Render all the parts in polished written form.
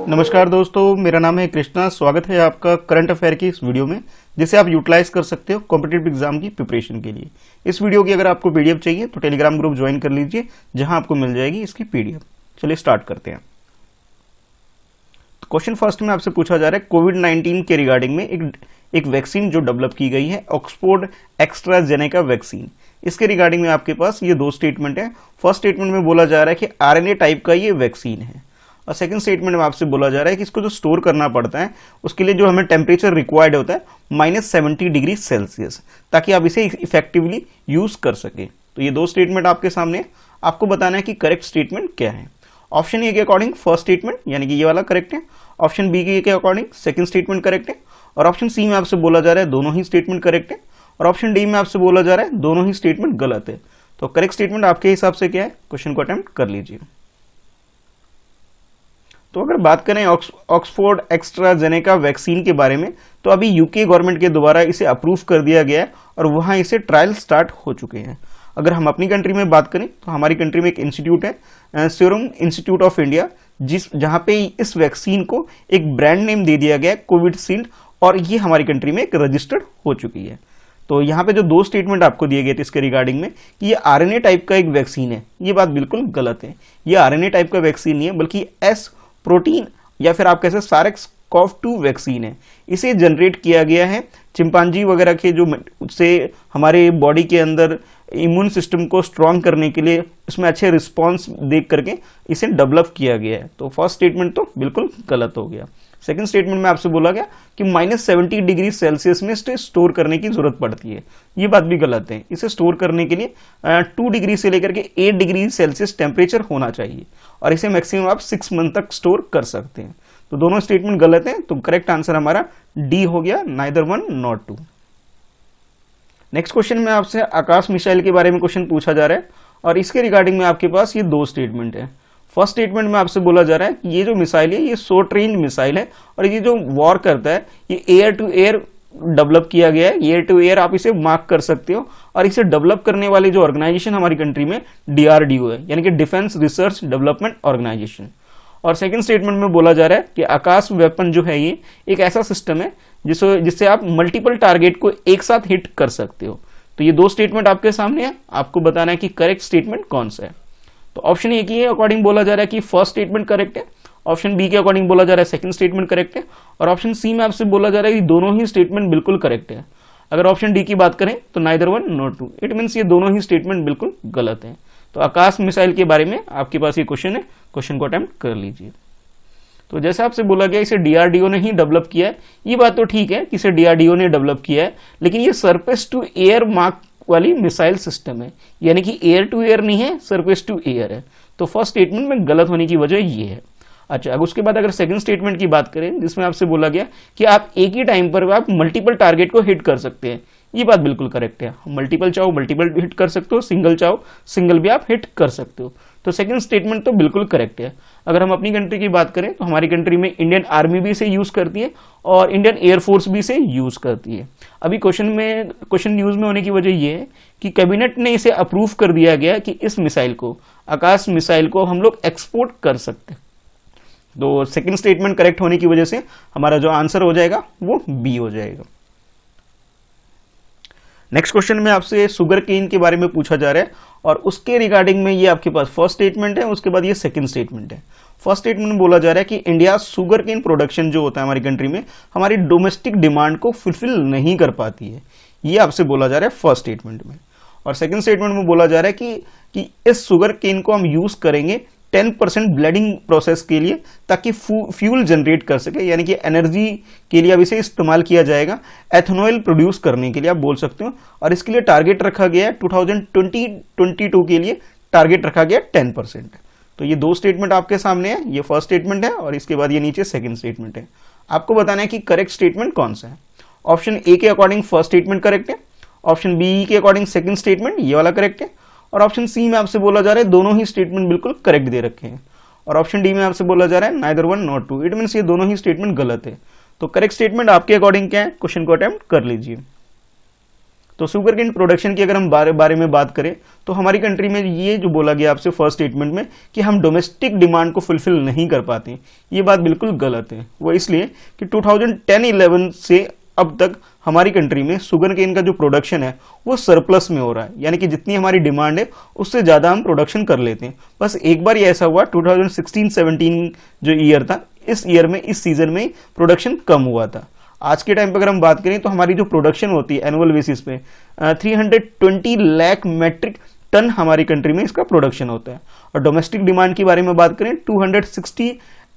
नमस्कार दोस्तों, मेरा नाम है कृष्णा। स्वागत है आपका करंट अफेयर की इस वीडियो में, जिसे आप यूटिलाइज कर सकते हो कॉम्पिटिटिव एग्जाम की प्रिपरेशन के लिए। इस वीडियो की अगर आपको पीडीएफ चाहिए तो टेलीग्राम ग्रुप ज्वाइन कर लीजिए, जहां आपको मिल जाएगी इसकी पीडीएफ। चलिए स्टार्ट करते हैं। तो क्वेश्चन फर्स्ट में आपसे पूछा जा रहा है कोविड-19 के रिगार्डिंग में एक वैक्सीन जो डेवलप की गई है, ऑक्सफोर्ड एस्ट्राजेनेका वैक्सीन। इसके रिगार्डिंग में आपके पास ये दो स्टेटमेंट है। फर्स्ट स्टेटमेंट में बोला जा रहा है कि आरएनए टाइप का ये वैक्सीन है, और सेकंड स्टेटमेंट में आपसे बोला जा रहा है कि इसको जो स्टोर करना पड़ता है उसके लिए जो हमें टेम्परेचर रिक्वायर्ड होता है -70 डिग्री सेल्सियस, ताकि आप इसे इफेक्टिवली यूज कर सके। तो ये दो स्टेटमेंट आपके सामने, आपको बताना है कि करेक्ट स्टेटमेंट क्या है। ऑप्शन ए के अकॉर्डिंग फर्स्ट स्टेटमेंट यानी कि ये वाला करेक्ट है, ऑप्शन बी के अकॉर्डिंग सेकंड स्टेटमेंट करेक्ट है, और ऑप्शन सी में आपसे बोला जा रहा है दोनों ही स्टेटमेंट करेक्ट है, और ऑप्शन डी में आपसे बोला जा रहा है दोनों ही स्टेटमेंट गलत है। तो करेक्ट स्टेटमेंट आपके हिसाब से क्या है, क्वेश्चन को अटेम्प्ट कर लीजिए। तो अगर बात करें ऑक्सफोर्ड एस्ट्राजेनेका वैक्सीन के बारे में, तो अभी यूके गवर्नमेंट के द्वारा इसे अप्रूव कर दिया गया है और वहां इसे ट्रायल स्टार्ट हो चुके हैं। अगर हम अपनी कंट्री में बात करें तो हमारी कंट्री में एक इंस्टीट्यूट है, सीरम इंस्टीट्यूट ऑफ इंडिया, जहां पे इस वैक्सीन को एक ब्रांड नेम दे दिया गया है कोविशील्ड, और ये हमारी कंट्री में एक रजिस्टर्ड हो चुकी है। तो यहाँ पे जो दो स्टेटमेंट आपको दिए गए थे इसके रिगार्डिंग में कि ये आरएनए टाइप का एक वैक्सीन है, ये बात बिल्कुल गलत है। ये आरएनए टाइप का वैक्सीन नहीं है, बल्कि एस प्रोटीन या फिर आप कैसे SARS-CoV-2 वैक्सीन है। इसे जनरेट किया गया है चिंपांजी वगैरह के जो से हमारे बॉडी के अंदर इम्यून सिस्टम को स्ट्रांग करने के लिए इसमें अच्छे रिस्पांस देख करके इसे डेवलप किया गया है। तो फर्स्ट स्टेटमेंट तो बिल्कुल गलत हो गया। सेकंड स्टेटमेंट में आपसे बोला गया कि -70 डिग्री सेल्सियस में इसे स्टोर करने की जरूरत पड़ती है, ये बात भी गलत है। इसे स्टोर करने के लिए 2 डिग्री से लेकर के 8 डिग्री सेल्सियस टेम्परेचर होना चाहिए, और इसे मैक्सिमम आप 6 मंथ तक स्टोर कर सकते हैं। तो दोनों स्टेटमेंट गलत हैं, तो करेक्ट आंसर हमारा डी हो गया, neither one not two. Next question में आपसे आकाश मिसाइल के बारे में क्वेश्चन पूछा जा रहा है, और इसके रिगार्डिंग में आपके पास ये दो स्टेटमेंट है। फर्स्ट स्टेटमेंट में आपसे बोला जा रहा है कि ये जो मिसाइल है ये शॉर्ट रेंज मिसाइल है, और ये जो वॉर करता है ये एयर टू एयर डेवलप किया गया है। एयर टू एयर आप इसे मार्क कर सकते हो, और इसे डेवलप करने वाली जो ऑर्गेनाइजेशन हमारी कंट्री में DRDO है, यानी कि डिफेंस रिसर्च डेवलपमेंट ऑर्गेनाइजेशन। और सेकंड स्टेटमेंट में बोला जा रहा है कि आकाश वेपन जो है ये एक ऐसा सिस्टम है जिससे आप मल्टीपल टारगेट को एक साथ हिट कर सकते हो। तो ये दो स्टेटमेंट आपके सामने है, आपको बताना है कि करेक्ट स्टेटमेंट कौन सा है। तो ऑप्शन ए के अकॉर्डिंग बोला जा रहा है कि फर्स्ट स्टेटमेंट करेक्ट है, ऑप्शन बी के अकॉर्डिंग बोला जा रहा है सेकंड स्टेटमेंट करेक्ट है, और ऑप्शन सी में आपसे बोला जा रहा है कि दोनों ही स्टेटमेंट बिल्कुल करेक्ट है। अगर ऑप्शन डी की बात करें तो neither one not two, it means ये दोनों ही स्टेटमेंट बिल्कुल गलत है। तो आकाश मिसाइल के बारे में आपके पास ये क्वेश्चन है, क्वेश्चन को अटेम्प्ट कर लीजिए। तो जैसे आपसे बोला गया इसे DRDO ने ही डेवलप किया है, ये बात तो ठीक है कि इसे DRDO ने डेवलप किया है, लेकिन ये सरफेस टू एयर मार्क वाली मिसाइल सिस्टम है, यानी कि एयर टू एयर नहीं है, सरफेस टू एयर है। तो फर्स्ट स्टेटमेंट में गलत होने की वजह ये है। अच्छा, अब उसके बाद अगर सेकंड स्टेटमेंट की बात करें, जिसमें आपसे बोला गया कि आप एक ही टाइम पर आप मल्टीपल टारगेट को हिट कर सकते हैं, ये बात बिल्कुल करेक्ट है। मल्टीपल चाहो मल्टीपल हिट कर सकते हो, सिंगल चाहो सिंगल भी आप हिट कर सकते हो। तो सेकंड स्टेटमेंट तो बिल्कुल करेक्ट है। अगर हम अपनी कंट्री की बात करें तो हमारी कंट्री में इंडियन आर्मी भी इसे यूज करती है और इंडियन एयरफोर्स भी इसे यूज करती है। अभी क्वेश्चन न्यूज में होने की वजह यह है कि कैबिनेट ने इसे अप्रूव कर दिया गया कि इस मिसाइल को, आकाश मिसाइल को हम लोग एक्सपोर्ट कर सकते हैं। तो सेकंड स्टेटमेंट करेक्ट होने की वजह से हमारा जो आंसर हो जाएगा वो बी हो जाएगा। नेक्स्ट क्वेश्चन में आपसे शुगर केन के बारे में पूछा जा रहा है, और उसके रिगार्डिंग में ये आपके पास फर्स्ट स्टेटमेंट है, उसके बाद ये सेकंड स्टेटमेंट है। फर्स्ट स्टेटमेंट में बोला जा रहा है कि इंडिया शुगर केन प्रोडक्शन जो होता है हमारी कंट्री में, हमारी डोमेस्टिक डिमांड को फुलफिल नहीं कर पाती है, ये आपसे बोला जा रहा है फर्स्ट स्टेटमेंट में। और सेकंड स्टेटमेंट में बोला जा रहा है कि इस शुगर केन को हम यूज करेंगे 10% ब्लेडिंग प्रोसेस के लिए, ताकि फ्यूल जनरेट कर सके, यानी कि एनर्जी के लिए अब इसे इस्तेमाल किया जाएगा, एथेनॉल प्रोड्यूस करने के लिए आप बोल सकते हो। और इसके लिए टारगेट रखा गया है 2022 के लिए टारगेट रखा गया 10%। तो ये दो स्टेटमेंट आपके सामने है, ये फर्स्ट स्टेटमेंट है और इसके बाद ये नीचे सेकंड स्टेटमेंट है। आपको बताना है कि करेक्ट स्टेटमेंट कौन सा है। ऑप्शन ए के अकॉर्डिंग फर्स्ट स्टेटमेंट करेक्ट है, ऑप्शन बी के अकॉर्डिंग सेकंड स्टेटमेंट ये वाला करेक्ट है, और ऑप्शन सी में आपसे बोला जा रहा है दोनों ही स्टेटमेंट बिल्कुल करेक्ट दे रखे हैं, और ऑप्शन डी में आपसे बोला जा रहा है neither one not two, it means ये दोनों ही स्टेटमेंट गलत है। तो करेक्ट स्टेटमेंट आपके अकॉर्डिंग क्या है, क्वेश्चन को अटेम्प्ट कर लीजिए। तो शुगर केन प्रोडक्शन की अगर हम बारे में बात करें तो हमारी कंट्री में ये जो बोला गया आपसे फर्स्ट स्टेटमेंट में कि हम डोमेस्टिक डिमांड को फुलफिल नहीं कर पाते, ये बात बिल्कुल गलत है। वो इसलिए कि 2010-11 से अब तक हमारी कंट्री में शुगर केन का जो प्रोडक्शन है वो सरप्लस में हो रहा है, यानी कि जितनी हमारी डिमांड है उससे ज़्यादा हम प्रोडक्शन कर लेते हैं। बस एक बार ये ऐसा हुआ 2016-17 जो ईयर था, इस ईयर में इस सीजन में प्रोडक्शन कम हुआ था। आज के टाइम पे अगर हम बात करें तो हमारी जो प्रोडक्शन होती है एनुअल बेसिस पे 320 लाख मेट्रिक टन हमारी कंट्री में इसका प्रोडक्शन होता है। और डोमेस्टिक डिमांड की बारे में बात करें 260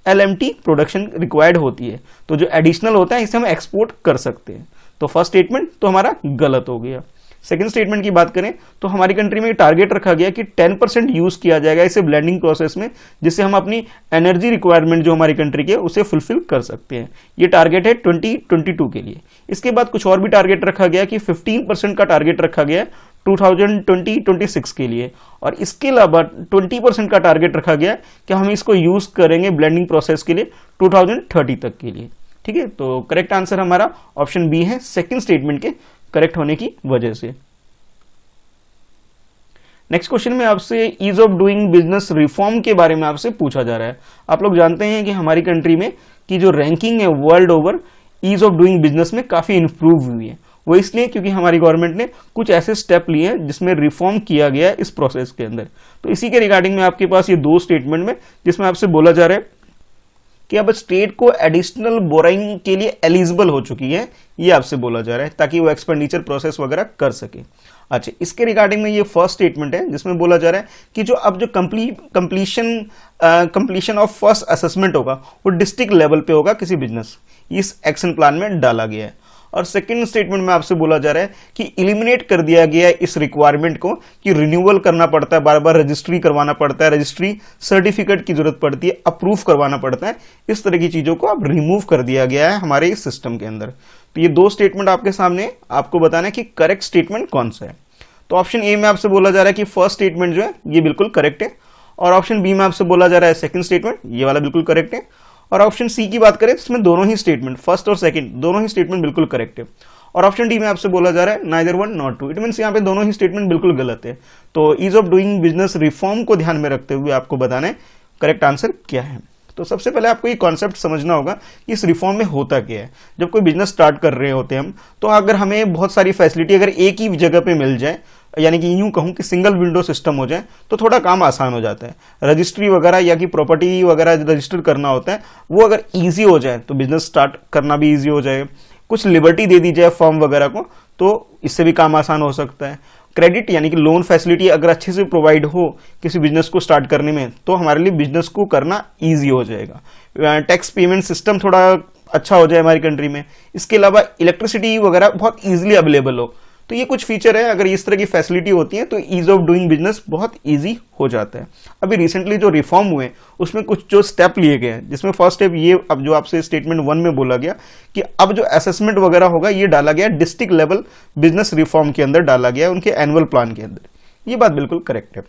LMT प्रोडक्शन रिक्वायर्ड होती है, तो जो एडिशनल होता है इसे हम एक्सपोर्ट कर सकते हैं। तो फर्स्ट स्टेटमेंट तो हमारा गलत हो गया। सेकेंड स्टेटमेंट की बात करें तो हमारी कंट्री में टारगेट रखा गया कि 10% यूज किया जाएगा इसे ब्लेंडिंग प्रोसेस में, जिससे हम अपनी एनर्जी रिक्वायरमेंट जो हमारी कंट्री की है उसे फुलफिल कर सकते हैं। ये टारगेट है 2022 के लिए। इसके बाद कुछ और भी टारगेट रखा गया कि 15% का टारगेट रखा गया 2020-26 के लिए, और इसके अलावा 20% का टारगेट रखा गया कि हम इसको यूज करेंगे ब्लेंडिंग प्रोसेस के लिए 2030 तक के लिए। ठीक है, तो करेक्ट आंसर हमारा ऑप्शन बी है, सेकंड स्टेटमेंट के करेक्ट होने की वजह से। नेक्स्ट क्वेश्चन में आपसे ease of doing business reform के बारे में आपसे पूछा जा रहा है। आप लोग जानते हैं कि हमारी कंट्री में की जो रैंकिंग है world over ease of doing business में काफी इंप्रूव हुई है। वो इसलिए क्योंकि हमारी गवर्नमेंट ने कुछ ऐसे स्टेप लिए हैं जिसमें रिफॉर्म किया गया है इस प्रोसेस के अंदर। तो इसी के रिगार्डिंग में आपके पास ये दो स्टेटमेंट में जिसमें आपसे बोला जा रहा है कि अब स्टेट को एडिशनल बोराइंग के लिए एलिजिबल हो चुकी है, ये आपसे बोला जा रहा है ताकि वो एक्सपेंडिचर प्रोसेस वगैरह कर सके। अच्छा, इसके रिगार्डिंग में ये फर्स्ट स्टेटमेंट है जिसमें बोला जा रहा है कि जो अब जो कंप्लीशन ऑफ फर्स्ट असेसमेंट होगा वो डिस्ट्रिक्ट लेवल पे होगा किसी बिजनेस, इस एक्शन प्लान में डाला गया है। और सेकंड स्टेटमेंट में आपसे बोला जा रहा है कि इलिमिनेट कर दिया गया है इस रिक्वायरमेंट को कि रिन्यूअल करना पड़ता है, बार बार रजिस्ट्री करवाना पड़ता है, रजिस्ट्री सर्टिफिकेट की जरूरत पड़ती है, अप्रूव करवाना पड़ता है, इस तरह की चीजों को अब रिमूव कर दिया गया है हमारे इस सिस्टम के अंदर। तो ये दो स्टेटमेंट आपके सामने, आपको बताना है कि करेक्ट स्टेटमेंट कौन सा है। तो ऑप्शन ए में आपसे बोला जा रहा है कि फर्स्ट स्टेटमेंट जो है ये बिल्कुल करेक्ट है, और ऑप्शन बी में आपसे बोला जा रहा है सेकंड स्टेटमेंट ये वाला बिल्कुल करेक्ट है, और ऑप्शन सी की बात करें इसमें दोनों ही स्टेटमेंट फर्स्ट और सेकंड दोनों ही स्टेटमेंट बिल्कुल करेक्ट है, और ऑप्शन डी में आपसे बोला जा रहा है neither one not two. It means यहाँ पे दोनों ही स्टेटमेंट बिल्कुल गलत है। तो ease of doing business reform को ध्यान में रखते हुए आपको बताना है करेक्ट आंसर क्या है। तो सबसे पहले आपको ये कॉन्सेप्ट समझना होगा कि इस रिफॉर्म में होता क्या है। जब कोई बिजनेस स्टार्ट कर रहे होते हैं हम, तो अगर हमें बहुत सारी फैसिलिटी अगर एक ही जगह पे मिल जाए, यानी कि यूं कहूं कि सिंगल विंडो सिस्टम हो जाए, तो थोड़ा काम आसान हो जाता है। रजिस्ट्री वगैरह या कि प्रॉपर्टी वगैरह रजिस्टर करना होता है, वो अगर ईजी हो जाए तो बिजनेस स्टार्ट करना भी ईजी हो जाए। कुछ लिबर्टी दे दी जाए फर्म वगैरह को तो इससे भी काम आसान हो सकता है। क्रेडिट यानी कि लोन फैसिलिटी अगर अच्छे से प्रोवाइड हो किसी बिजनेस को स्टार्ट करने में, तो हमारे लिए बिजनेस को करना ईजी हो जाएगा। टैक्स पेमेंट सिस्टम थोड़ा अच्छा हो जाए हमारी कंट्री में। इसके अलावा इलेक्ट्रिसिटी वगैरह बहुत ईजिली अवेलेबल हो। तो ये कुछ फीचर है, अगर इस तरह की फैसिलिटी होती है तो ईज ऑफ डूइंग बिजनेस बहुत ईजी हो जाता है। अभी रिसेंटली जो रिफॉर्म हुए उसमें कुछ जो स्टेप लिए गए हैं, जिसमें फर्स्ट स्टेप ये अब जो आपसे स्टेटमेंट 1 में बोला गया कि अब जो असेसमेंट वगैरह होगा ये डाला गया डिस्ट्रिक्ट लेवल बिजनेस रिफॉर्म के अंदर डाला गया उनके एनुअल प्लान के अंदर। ये बात बिल्कुल करेक्ट है।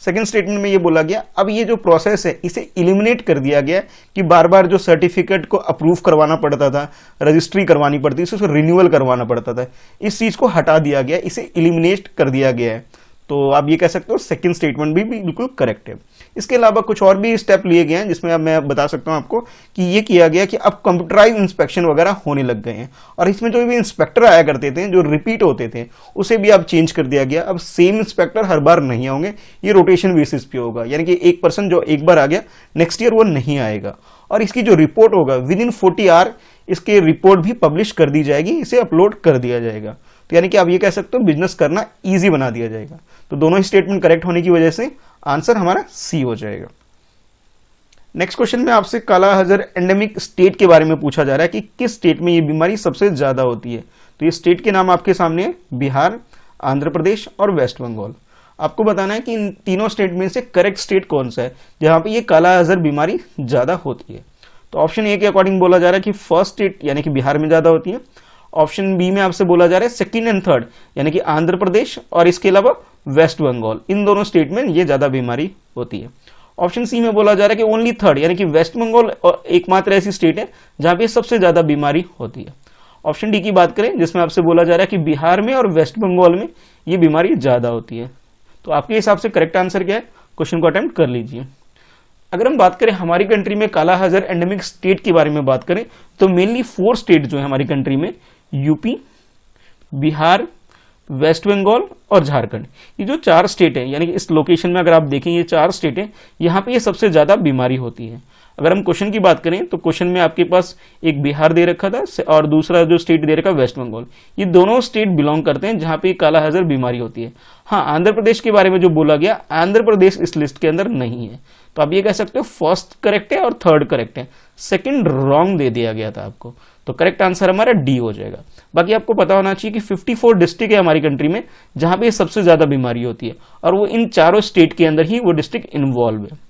सेकेंड स्टेटमेंट में ये बोला गया अब ये जो प्रोसेस है इसे इलिमिनेट कर दिया गया कि बार बार जो सर्टिफिकेट को अप्रूव करवाना पड़ता था, रजिस्ट्री करवानी पड़ती थी, उसको रिन्यूअल करवाना पड़ता था, इस चीज को हटा दिया गया, इसे इलिमिनेट कर दिया गया है। तो आप ये कह सकते हो सेकंड स्टेटमेंट भी बिल्कुल करेक्ट है। इसके अलावा कुछ और भी स्टेप लिए गए हैं जिसमें अब मैं बता सकता हूं आपको कि ये किया गया कि अब कंप्यूटराइज इंस्पेक्शन वगैरह होने लग गए हैं, और इसमें जो भी इंस्पेक्टर आया करते थे जो रिपीट होते थे उसे भी अब चेंज कर दिया गया। अब सेम इंस्पेक्टर हर बार नहीं होंगे, ये रोटेशन बेसिस पे होगा, यानी कि एक पर्सन जो एक बार आ गया नेक्स्ट ईयर वो नहीं आएगा। और इसकी जो रिपोर्ट होगा विद इन 40 आवर इसकी रिपोर्ट भी पब्लिश कर दी जाएगी, इसे अपलोड कर दिया जाएगा। तो यानी कि आप ये कह सकते हो बिजनेस करना ईजी बना दिया जाएगा। तो दोनों ही स्टेटमेंट करेक्ट होने की वजह से आंसर हमारा सी हो जाएगा। नेक्स्ट क्वेश्चन में आपसे काला हजर एंडेमिक स्टेट के बारे में पूछा जा रहा है कि किस स्टेट में ये बीमारी सबसे ज्यादा होती है। तो ये स्टेट के नाम आपके सामने है, बिहार, आंध्र प्रदेश और वेस्ट बंगाल। आपको बताना है कि इन तीनों स्टेट में से करेक्ट स्टेट कौन सा है जहां पे ये काला हजर बीमारी ज्यादा होती है। तो ऑप्शन ए के अकॉर्डिंग बोला जा रहा है कि फर्स्ट स्टेट यानी कि बिहार में ज्यादा होती है। ऑप्शन बी में आपसे बोला जा रहा है सेकंड एंड थर्ड यानी कि आंध्र प्रदेश और इसके अलावा वेस्ट बंगाल, इन दोनों स्टेट में ये ज्यादा बीमारी होती है। ऑप्शन सी में बोला जा रहा है कि ओनली थर्ड यानी कि वेस्ट बंगाल और एकमात्र ऐसी स्टेट है जहां पे सबसे ज्यादा बीमारी होती है। ऑप्शन डी की बात करें जिसमें आपसे बोला जा रहा है कि बिहार में और वेस्ट बंगाल में ये बीमारी ज्यादा होती है, तो आपके हिसाब से करेक्ट आंसर क्या है, क्वेश्चन को अटेम्प्ट कर लीजिए। अगर हम बात करें हमारी कंट्री में काला अजहर एंडेमिक स्टेट के बारे में बात करें तो मेनली 4 स्टेट जो है हमारी कंट्री में, यूपी, बिहार, वेस्ट बंगाल और झारखंड, ये जो 4 स्टेट है, यानी कि इस लोकेशन में अगर आप देखें ये 4 स्टेट है, यहाँ पे ये सबसे ज्यादा बीमारी होती है। अगर हम क्वेश्चन की बात करें तो क्वेश्चन में आपके पास एक बिहार दे रखा था और दूसरा जो स्टेट दे रखा वेस्ट बंगाल, ये दोनों स्टेट बिलोंग करते हैं जहां पे काला अजहर बीमारी होती है। हाँ, आंध्र प्रदेश के बारे में जो बोला गया, आंध्र प्रदेश इस लिस्ट के अंदर नहीं है, तो आप ये कह सकते हो फर्स्ट करेक्ट है और थर्ड करेक्ट है, सेकंड रॉन्ग दे दिया गया था आपको, तो करेक्ट आंसर हमारा डी हो जाएगा। बाकी आपको पता होना चाहिए कि 54 डिस्ट्रिक्ट है हमारी कंट्री में जहां पे सबसे ज्यादा बीमारी होती है और वो इन चारों स्टेट के अंदर ही वो डिस्ट्रिक्ट इन्वॉल्व है।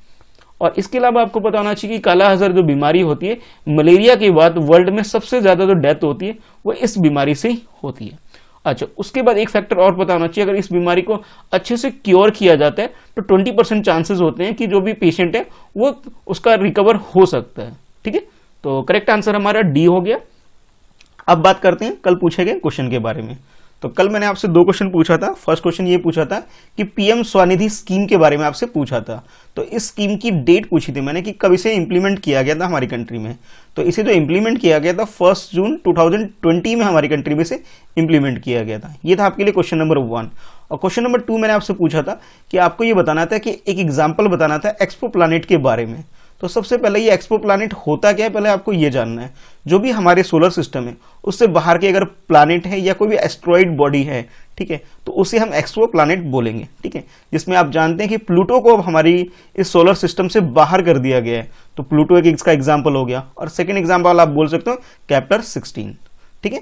और इसके अलावा आपको पता होना चाहिए कि काला अजहर जो बीमारी होती है, मलेरिया के बाद वर्ल्ड में सबसे ज्यादा जो डेथ होती है वो इस बीमारी से ही होती है। अच्छा, उसके बाद एक फैक्टर और पता होना चाहिए, अगर इस बीमारी को अच्छे से क्योर किया जाता है तो 20% चांसेस होते हैं कि जो भी पेशेंट है वो उसका रिकवर हो सकता है। ठीक है, तो करेक्ट आंसर हमारा डी हो गया। अब बात करते हैं कल पूछे गए क्वेश्चन के बारे में। तो कल मैंने आपसे 2 क्वेश्चन पूछा था। फर्स्ट क्वेश्चन ये पूछा था कि पीएम स्वनिधि स्कीम के बारे में आपसे पूछा था, तो इस स्कीम की डेट पूछी थी मैंने कि कब इसे इंप्लीमेंट किया गया था हमारी कंट्री में। तो इसे जो इंप्लीमेंट किया गया था 1 जून 2020 में हमारी कंट्री में से इंप्लीमेंट किया गया था। ये था आपके लिए क्वेश्चन नंबर 1। और क्वेश्चन नंबर 2 मैंने आपसे पूछा था कि आपको ये बताना था कि एक एग्जाम्पल बताना था एक्सपो प्लानेट के बारे में। तो सबसे पहले ये एक्सपो प्लानेट होता क्या है, पहले आपको ये जानना है। जो भी हमारे सोलर सिस्टम है उससे बाहर के अगर प्लानेट है या कोई भी एस्ट्रॉइड बॉडी है, ठीक है, तो उसे हम एक्सपो प्लानेट बोलेंगे। ठीक है, जिसमें आप जानते हैं कि प्लूटो को अब हमारी इस सोलर सिस्टम से बाहर कर दिया गया है, तो प्लूटो एक इसका एग्जाम्पल हो गया। और सेकेंड एग्जाम्पल आप बोल सकते हो कैप्टर 16। ठीक है,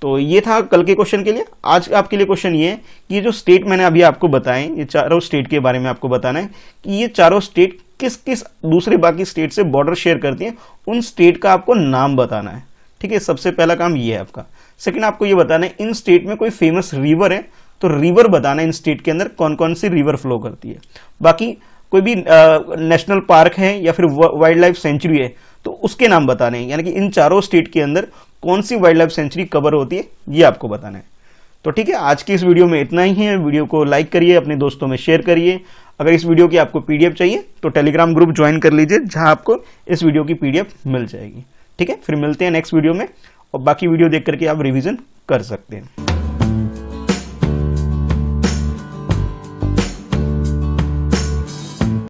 तो ये था कल के क्वेश्चन के लिए। आज आपके लिए क्वेश्चन ये है कि ये जो स्टेट मैंने अभी आपको बताए, ये चारों स्टेट के बारे में आपको बताना है कि ये चारों स्टेट किस किस दूसरे बाकी स्टेट से बॉर्डर शेयर करती हैं, उन स्टेट का आपको नाम बताना है। ठीक है, सबसे पहला काम ये है आपका। सेकंड, आपको ये बताना है इन स्टेट में कोई फेमस रिवर है, तो रिवर बताना है इन स्टेट के अंदर कौन कौन सी रिवर फ्लो करती है। बाकी कोई भी नेशनल पार्क है या फिर वाइल्ड लाइफ सेंचुरी है तो उसके नाम बताने हैं, यानी कि इन चारों स्टेट के अंदर कौन सी वाइल्ड लाइफ सेंचुरी कवर होती है ये आपको बताना है। तो ठीक है, आज की इस वीडियो में इतना ही है। वीडियो को लाइक करिए, अपने दोस्तों में शेयर करिए। अगर इस वीडियो की आपको पीडीएफ चाहिए तो टेलीग्राम ग्रुप ज्वाइन कर लीजिए, जहां आपको इस वीडियो की पीडीएफ मिल जाएगी। ठीक है, फिर मिलते हैं नेक्स्ट वीडियो में और बाकी वीडियो देख करके आप रिवीजन कर सकते हैं।